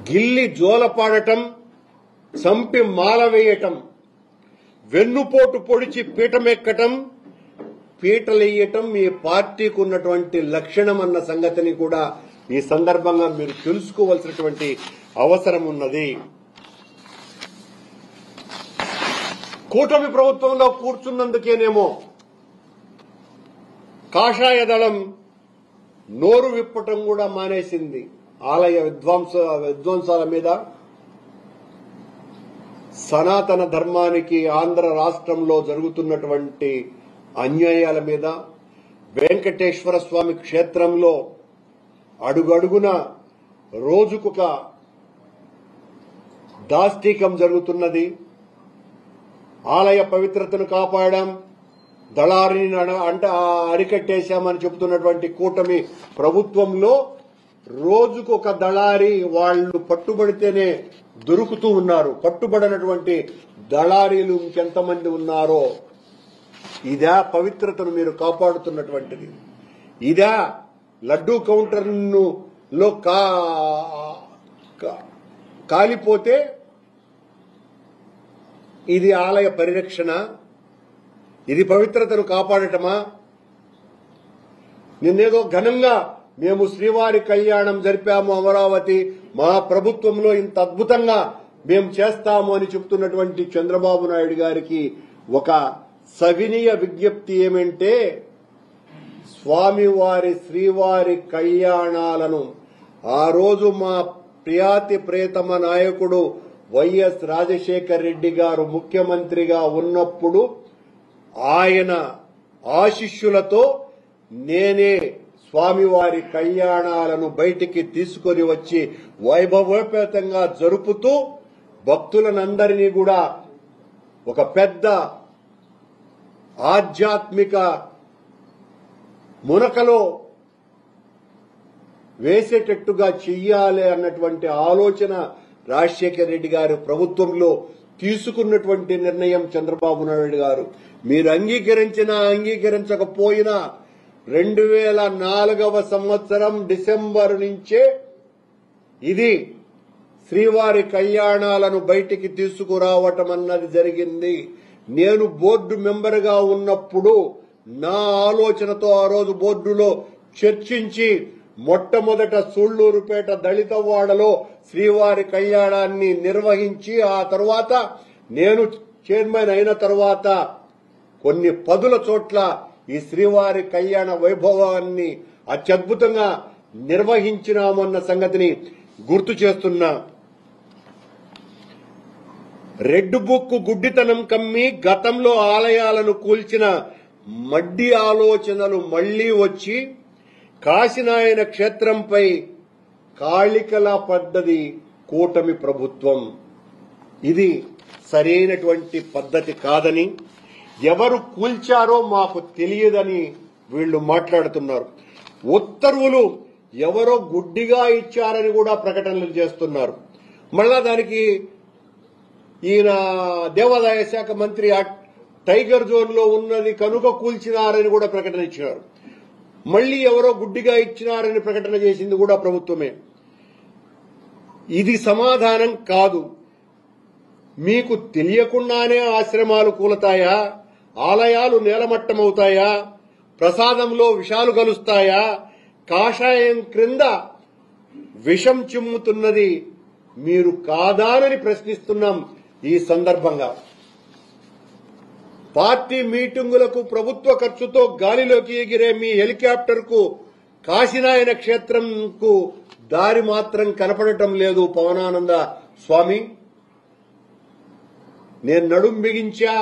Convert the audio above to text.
గిల్లి జోలపాడటం, చంపి మాల వేయటం, వెన్నుపోటు పొడిచి పీటమెక్కటం, పీటలెయ్యటం మీ పార్టీకి ఉన్నటువంటి లక్షణం అన్న సంగతిని కూడా ఈ సందర్భంగా మీరు తెలుసుకోవాల్సినటువంటి అవసరం ఉన్నది. కూటమి ప్రభుత్వంలో కూర్చున్నందుకేనేమో కాషాయ దళం నోరు విప్పటం కూడా మానేసింది. ఆలయ విధ్వంసాల మీద, సనాతన ధర్మానికి ఆంధ్ర రాష్ట్రంలో జరుగుతున్నటువంటి అన్యాయాల మీద, వెంకటేశ్వర స్వామి క్షేత్రంలో అడుగడుగున రోజుకొక దాష్టీకం జరుగుతున్నది. ఆలయ పవిత్రతను కాపాడాం, దళారిని అరికట్టేశామని చెబుతున్నటువంటి కూటమి ప్రభుత్వంలో రోజుకొక దళారి వాళ్లు పట్టుబడితేనే దొరుకుతూ ఉన్నారు. పట్టుబడినటువంటి దళారీలు ఇంకెంతమంది ఉన్నారో. ఇదా పవిత్రతను మీరు కాపాడుతున్నటువంటిది? ఇదా లడ్డూ కౌంటర్లో కాలిపోతే ఇది ఆలయ పరిరక్షణ? ఇది పవిత్రతను కాపాడటమా? నిన్నేదో ఘనంగా మేము శ్రీవారి కళ్యాణం జరిపాము అమరావతి, మా ప్రభుత్వంలో ఇంత అద్భుతంగా మేము చేస్తాము అని చెబుతున్నటువంటి చంద్రబాబు నాయుడు గారికి ఒక సవినీయ విజ్ఞప్తి ఏమంటే, స్వామివారి శ్రీవారి కళ్యాణాలను ఆ రోజు మా ప్రియాతి ప్రియతమ నాయకుడు వైఎస్ రాజశేఖర్ రెడ్డి గారు ముఖ్యమంత్రిగా ఉన్నప్పుడు ఆయన ఆశీస్సులతో నేనే స్వామివారి కళ్యాణాలను బయటికి తీసుకొని వచ్చి వైభవోపేతంగా జరుపుతూ భక్తులనందరినీ కూడా ఒక పెద్ద ఆధ్యాత్మిక మునకలో వేసేటట్టుగా చెయ్యాలి అన్నటువంటి ఆలోచన రాజశేఖర్ రెడ్డి గారు ప్రభుత్వంలో తీసుకున్నటువంటి నిర్ణయం చంద్రబాబు నాయుడు గారు మీరు అంగీకరించినా అంగీకరించకపోయినా 2004వ సంవత్సరం డిసెంబర్ నుంచే ఇది శ్రీవారి కళ్యాణాలను బయటికి తీసుకురావటం అన్నది జరిగింది. నేను బోర్డు మెంబర్గా ఉన్నప్పుడు నా ఆలోచనతో ఆ రోజు బోర్డులో చర్చించి మొట్టమొదట సూళ్లూరుపేట దళితవాడలో శ్రీవారి కళ్యాణాన్ని నిర్వహించి ఆ తర్వాత నేను చైర్మన్ అయిన తర్వాత కొన్ని పదుల చోట్ల ఈ శ్రీవారి కళ్యాణ వైభవాన్ని అత్యద్భుతంగా నిర్వహించినామన్న సంగతిని గుర్తు చేస్తున్నా. రెడ్ బుక్ గుడ్డితనం కమ్మి గతంలో ఆలయాలను కూల్చిన మడ్డి ఆలోచనలు మళ్లీ వచ్చి కాశీనాయన క్షేత్రంపై కాళికలా పడ్డది కూటమి ప్రభుత్వం. ఇది సరైనటువంటి పద్ధతి కాదని, ఎవరు కూల్చారో మాకు తెలియదని వీళ్లు మాట్లాడుతున్నారు. ఉత్తర్వులు ఎవరో గుడ్డిగా ఇచ్చారని కూడా ప్రకటనలు చేస్తున్నారు. మళ్ళా దానికి ఈయన దేవాదాయ శాఖ మంత్రి టైగర్ జోన్ లో ఉన్నది కనుక కూల్చినారని కూడా ప్రకటన ఇచ్చినారు. మళ్లీ ఎవరో గుడ్డిగా ఇచ్చినారని ప్రకటన చేసింది కూడా ప్రభుత్వమే. ఇది సమాధానం కాదు. మీకు తెలియకుండానే ఆశ్రమాలు కూలతాయా? ఆలయాలు నేలమట్టమవుతాయా? ప్రసాదంలో విషాలు కలుస్తాయా? కాషాయం క్రింద విషం చిమ్ముతున్నది మీరు కాదానని ప్రశ్నిస్తున్నాం. ఈ సందర్భంగా పార్టీ మీటింగులకు ప్రభుత్వ ఖర్చుతో గాలిలోకి ఎగిరే మీ హెలికాప్టర్ కు కాశీనాయన క్షేత్రంకు దారి మాత్రం కనపడటం లేదు. పవనానంద స్వామి, నేను నడుం బిగించా,